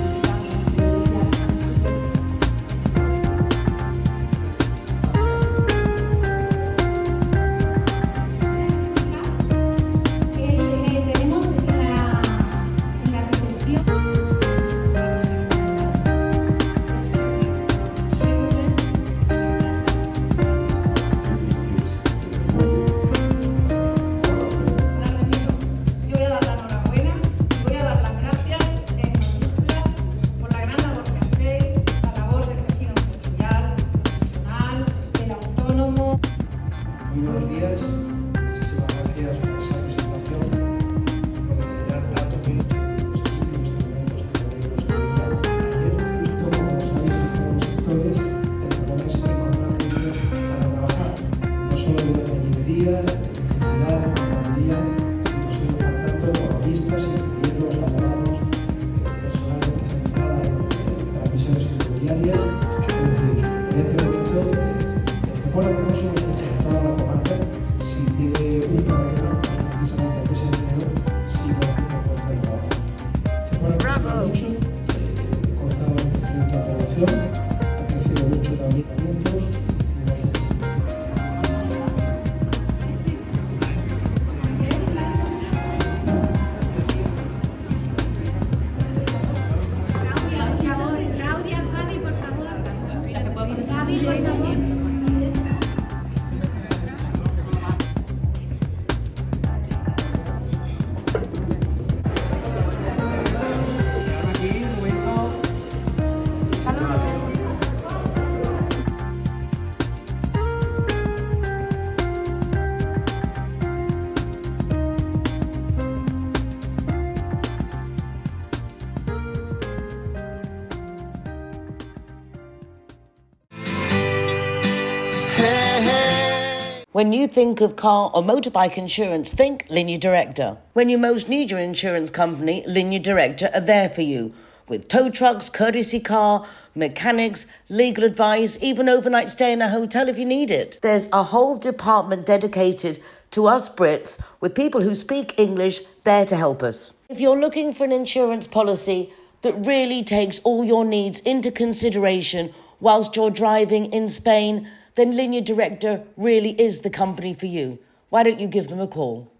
When you think of car or motorbike insurance, think Linear Director. When you most need your insurance company, Linear Director are there for you. With tow trucks, courtesy car, mechanics, legal advice, even overnight stay in a hotel if you need it. There's a whole department dedicated to us Brits with people who speak English there to help us. If you're looking for an insurance policy that really takes all your needs into consideration whilst you're driving in Spain, then Linear Director really is the company for you. Why don't you give them a call?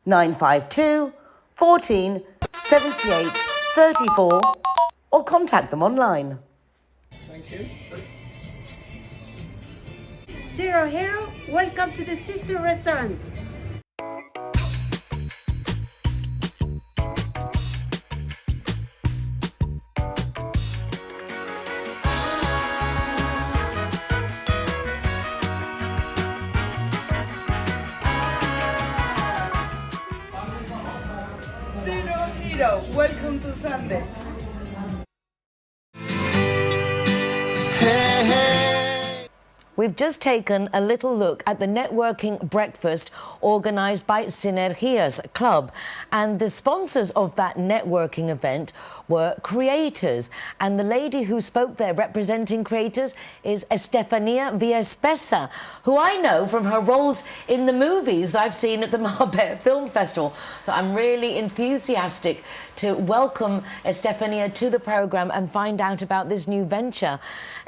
952 14 78 34 or contact them online. Thank you. Zero Hero, welcome to the Sister Restaurant. Zero Hero, welcome to Sunday. We've just taken a little look at the networking breakfast organised by Sinergias Club, and the sponsors of that networking event were creators, and the lady who spoke there representing creators is Estefanía Villaespesa, who I know from her roles in the movies that I've seen at the Marbella Film Festival. So I'm really enthusiastic to welcome Estefanía to the programme and find out about this new venture.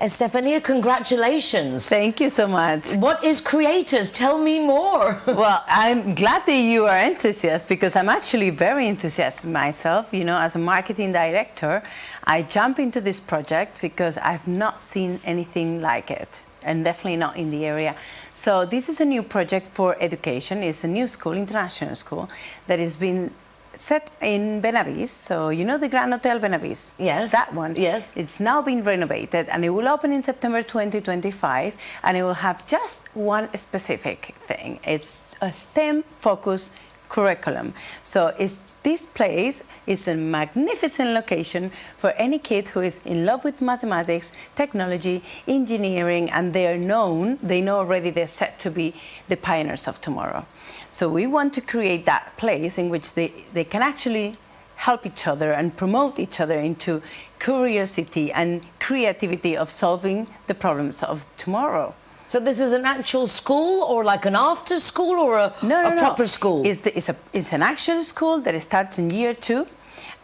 Estefanía, congratulations. Thank you so much. What is Creators? Tell me more. Well, I'm glad that you are enthusiastic because I'm actually very enthusiastic myself. You know, as a marketing director, I jump into this project because I've not seen anything like it, and definitely not in the area. So this is a new project for education. It's a new school, international school, that is being set in Benahavis. So you know the Grand Hotel Benahavis? Yes. That one. Yes. It's now been renovated and it will open in September 2025, and it will have just one specific thing. It's a STEM-focused curriculum. So this place is a magnificent location for any kid who is in love with mathematics, technology, engineering, and they know already they're set to be the pioneers of tomorrow. So we want to create that place in which they can actually help each other and promote each other into curiosity and creativity of solving the problems of tomorrow. So this is an actual school, or like an after school, or a proper school? It's an actual school that starts in year 2.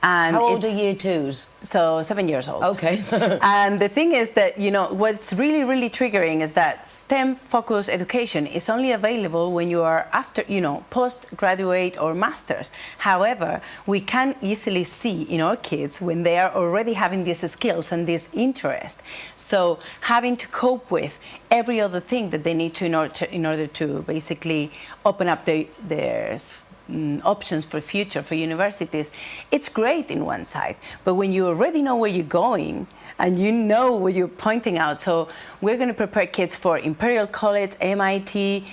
And how old are year 2s? So 7 years old. Okay. And the thing is that, you know, what's really, really triggering is that STEM-focused education is only available when you are after, you know, postgraduate or masters. However, we can easily see in our kids when they are already having these skills and this interest. So having to cope with every other thing that they need to in order to basically open up their options for future for universities, it's great in one side, but when you already know where you're going and you know what you're pointing out, so we're going to prepare kids for Imperial College, MIT,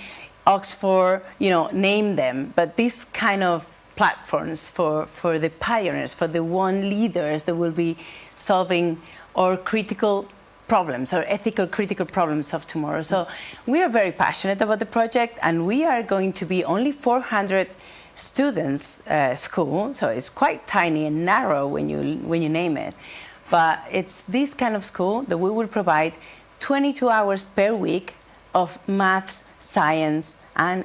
Oxford, you know, name them, but these kind of platforms for the pioneers, for the leaders that will be solving our critical problems or ethical critical problems of tomorrow. So we are very passionate about the project, and we are going to be only 400 students school, so it's quite tiny and narrow when you name it, but it's this kind of school that we will provide 22 hours per week of maths, science, and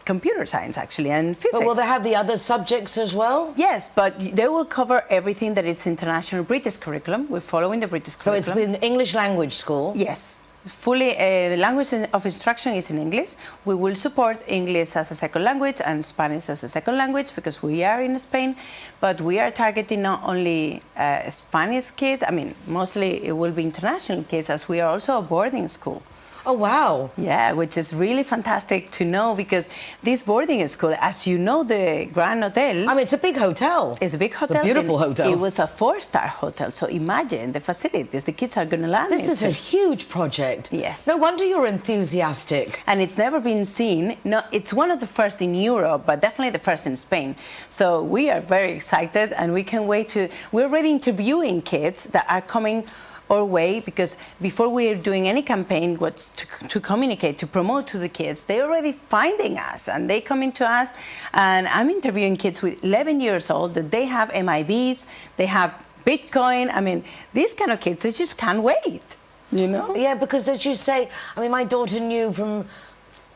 computer science, actually, and physics. But will they have the other subjects as well? Yes, but they will cover everything that is international British curriculum. We're following the British curriculum. So it's been English language school? Yes. fully, the language of instruction is in English. We will support English as a second language and Spanish as a second language because we are in Spain, but we are targeting not only Spanish kids, I mean, mostly it will be international kids as we are also a boarding school. Oh, wow. Yeah, which is really fantastic to know because this boarding school, as you know, the Grand Hotel... I mean, it's a big hotel. It's a big hotel. It's a beautiful hotel. It was a 4-star hotel, so imagine the facilities. The kids are going to land. This is a huge project. Yes. No wonder you're enthusiastic. And it's never been seen. No, it's one of the first in Europe, but definitely the first in Spain. So we are very excited and we can wait to... We're already interviewing kids that are coming our way because before we're doing any campaign what's to communicate, to promote to the kids, they're already finding us and they coming to us. And I'm interviewing kids with 11 years old that they have MIBs, they have Bitcoin. I mean, these kind of kids, they just can't wait, you know? Yeah, because as you say, I mean, my daughter knew from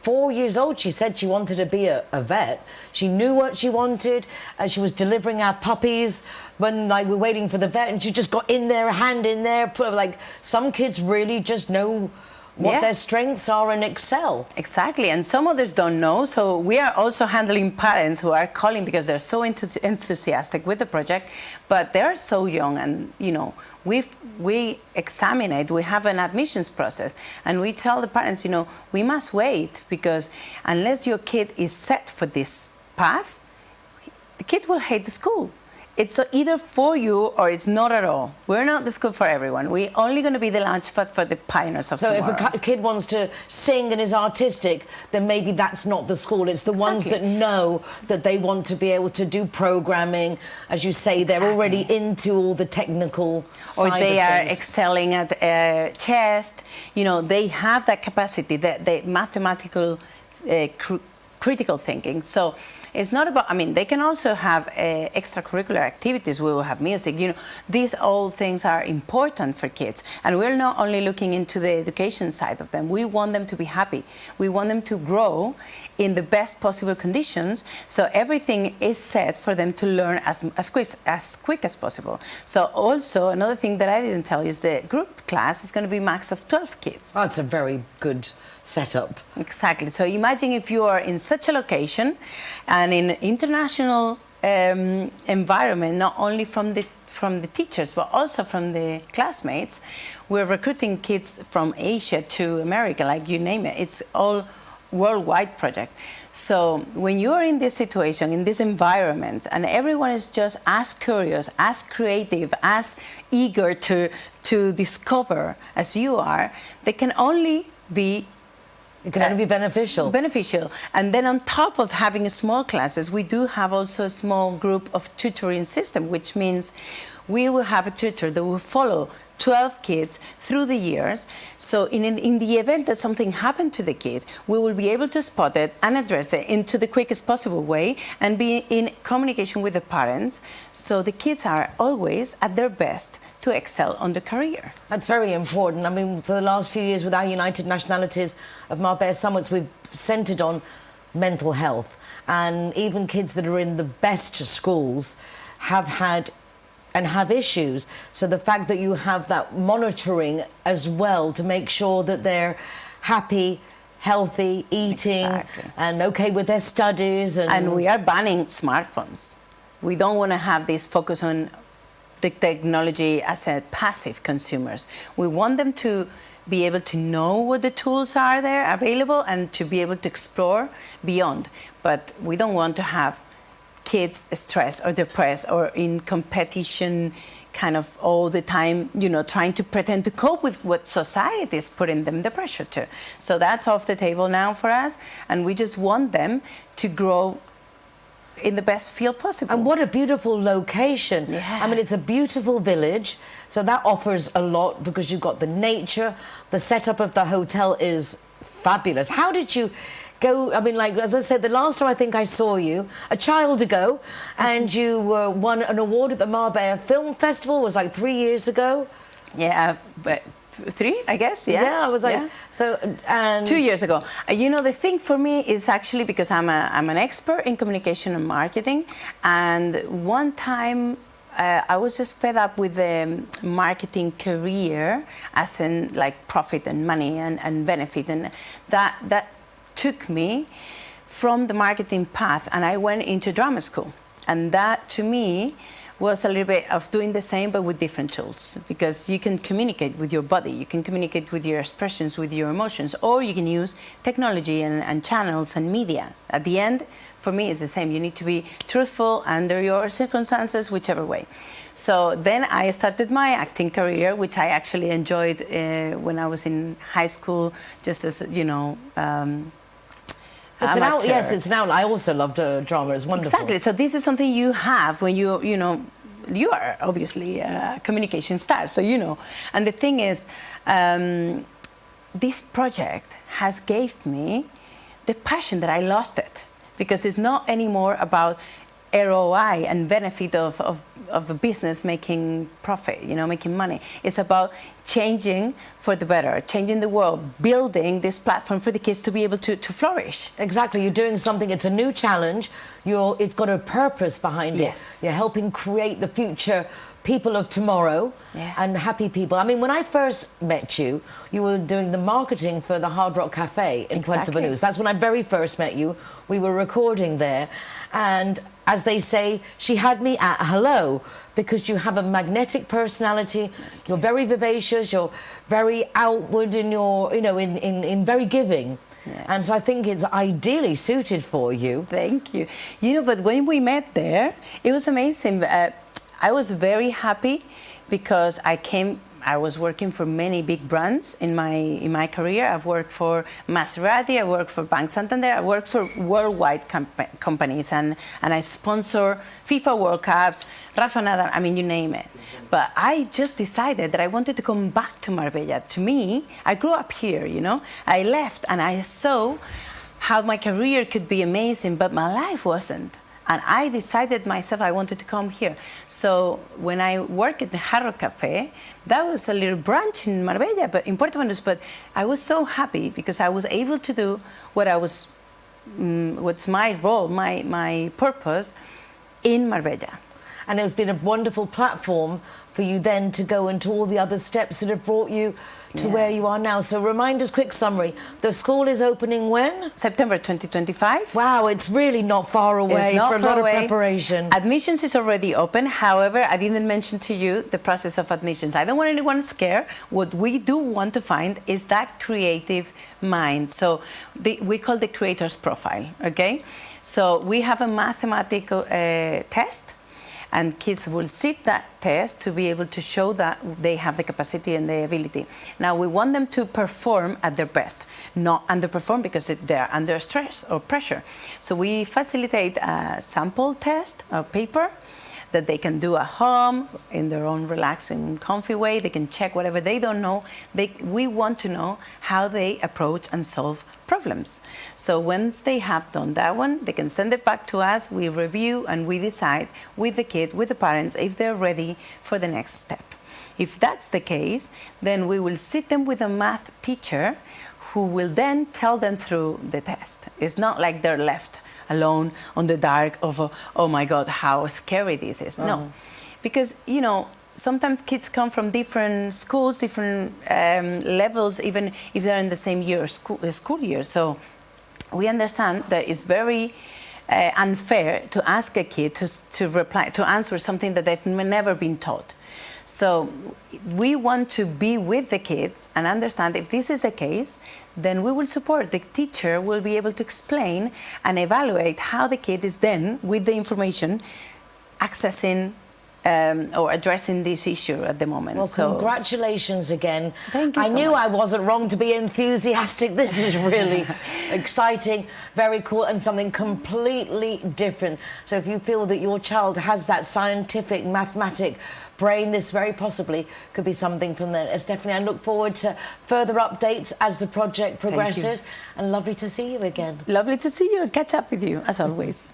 4 years old, she said she wanted to be a vet. She knew what she wanted, and she was delivering our puppies when we're waiting for the vet, and she just got in there, hand in there. Some kids really just know what their strengths are and excel. Exactly, and some others don't know. So we are also handling parents who are calling because they're so enthusiastic with the project, but they're so young, and you know, we examine it. We have an admissions process, and we tell the parents, you know, we must wait because unless your kid is set for this path, the kid will hate the school. It's either for you or it's not at all. We're not the school for everyone. We're only going to be the launchpad for the pioneers of tomorrow. So if a kid wants to sing and is artistic, then maybe that's not the school. It's the ones that know that they want to be able to do programming. As you say, they're already into all the technical side or they of are things. excelling at chess. You know, they have that capacity, the mathematical critical thinking. So it's not about, I mean, they can also have extracurricular activities. We will have music. You know, these all things are important for kids. And we're not only looking into the education side of them. We want them to be happy. We want them to grow in the best possible conditions. So everything is set for them to learn as quick as possible. So also, another thing that I didn't tell you is the group class is going to be max of 12 kids. That's a very good setup. Exactly. So imagine if you are in such a location and in an international environment, not only from the teachers, but also from the classmates. We're recruiting kids from Asia to America, like you name it. It's all worldwide project. So when you are in this situation, in this environment, and everyone is just as curious, as creative, as eager to discover as you are, they can only be It can only be beneficial. Beneficial. And then on top of having small classes, we do have also a small group of tutoring system, which means we will have a tutor that will follow 12 kids through the years. So in the event that something happened to the kid, we will be able to spot it and address it into the quickest possible way and be in communication with the parents. So the kids are always at their best to excel on their career. That's very important. I mean, for the last few years with our United Nationalities of Marbella Summits, we've centred on mental health. And even kids that are in the best schools have had and have issues. So the fact that you have that monitoring as well to make sure that they're happy, healthy, eating, and okay with their studies. And we are banning smartphones. We don't want to have this focus on the technology as a passive consumers. We want them to be able to know what the tools are there available and to be able to explore beyond. But we don't want to have kids stressed or depressed or in competition kind of all the time, you know, trying to pretend to cope with what society is putting them the pressure to. So that's off the table now for us, and we just want them to grow in the best field possible. And what a beautiful location. Yeah. I mean, it's a beautiful village, so that offers a lot because you've got the nature. The setup of the hotel is fabulous. How did you go? I mean, like, as I said, the last time I think I saw you, a child ago, and you won an award at the Marbella Film Festival, was like 3 years ago? Yeah, but 3, I guess, yeah. Yeah, I was like, so, and 2 years ago. You know, the thing for me is actually because I'm an expert in communication and marketing, and one time I was just fed up with the marketing career, as in like profit and money and benefit, and that took me from the marketing path, and I went into drama school, and that to me was a little bit of doing the same but with different tools, because you can communicate with your body, you can communicate with your expressions, with your emotions, or you can use technology and channels and media. At the end, for me, it's the same. You need to be truthful under your circumstances, whichever way. So then I started my acting career, which I actually enjoyed when I was in high school, just as, you know, It's an out, yes, it's an outlet. I also loved drama. It's wonderful. Exactly. So this is something you have when you know, you are obviously a communication star, so you know. And the thing is, this project has gave me the passion that I lost it, because it's not anymore about ROI and benefit of a business making profit, you know, making money. It's about changing for the better, changing the world, building this platform for the kids to be able to flourish. Exactly. You're doing something, it's a new challenge. It's got a purpose behind it. Yes. You're helping create the future people of tomorrow, and happy people. I mean, when I first met you, you were doing the marketing for the Hard Rock Cafe in Puerto Banús. That's when I very first met you. We were recording there, and as they say, she had me at hello, because you have a magnetic personality. You're very vivacious. You're very outward in your, you know, in very giving. Yeah. And so I think it's ideally suited for you. Thank you. You know, but when we met there, it was amazing. I was very happy because I was working for many big brands in my career. I've worked for Maserati, I worked for Bank Santander, I worked for worldwide companies, and I sponsor FIFA World Cups, Rafa Nadal, I mean, you name it. But I just decided that I wanted to come back to Marbella. To me, I grew up here, you know. I left and I saw how my career could be amazing, but my life wasn't. And I decided myself I wanted to come here. So when I worked at the Hard Rock Cafe, that was a little branch in Marbella, but in Puerto Banús. But I was so happy because I was able to do what's my role, my purpose in Marbella. And it's been a wonderful platform for you then to go into all the other steps that have brought you to where you are now. So remind us, quick summary. The school is opening when? September 2025. Wow, it's really not far away for a lot of preparation. Admissions is already open. However, I didn't mention to you the process of admissions. I don't want anyone scared. What we do want to find is that creative mind. So we call the creator's profile, okay? So we have a mathematical test, and kids will sit that test to be able to show that they have the capacity and the ability. Now, we want them to perform at their best, not underperform because they're under stress or pressure. So we facilitate a sample test, a paper, that they can do at home in their own relaxing, comfy way. They can check whatever they don't know. We want to know how they approach and solve problems. So once they have done that one, they can send it back to us. We review and we decide with the kid, with the parents, if they're ready for the next step. If that's the case, then we will sit them with a math teacher who will then tell them through the test. It's not like they're left alone on the dark of, oh my God, how scary this is. No, because, you know, sometimes kids come from different schools, different levels, even if they're in the same year, school year. So we understand that it's very unfair to ask a kid to answer something that they've never been taught. So we want to be with the kids and understand if this is the case, then we will support. The teacher will be able to explain and evaluate how the kid is then, with the information, accessing or addressing this issue at the moment. Well, congratulations again. Thank you so I knew much. I wasn't wrong to be enthusiastic. This is really exciting, very cool, and something completely different. So if you feel that your child has that scientific, mathematic brain, this very possibly could be something from there. Estefanía, I look forward to further updates as the project progresses. And lovely to see you again. Lovely to see you and catch up with you, as always.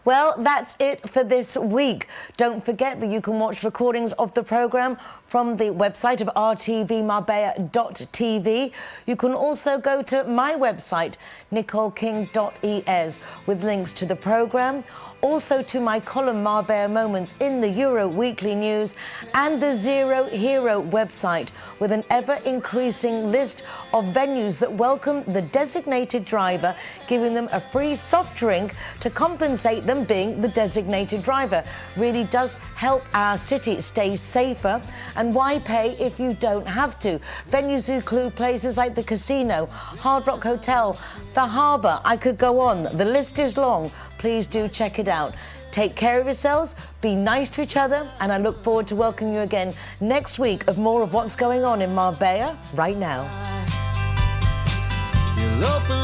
Well, that's it for this week. Don't forget that you can watch recordings of the programme from the website of rtvmarbella.tv. You can also go to my website, nicoleking.es, with links to the programme, also to my column Marbella Moments in the Euro Weekly News, and the Zero Hero website with an ever-increasing list of venues that welcome the designated driver, giving them a free soft drink to compensate them being the designated driver. Really does help our city stay safer, and why pay if you don't have to? Venues include places like the Casino, Hard Rock Hotel, the Harbour. I could go on. The list is long. Please do check it out. Take care of yourselves, be nice to each other, and I look forward to welcoming you again next week of more of what's going on in Marbella right now. You'll open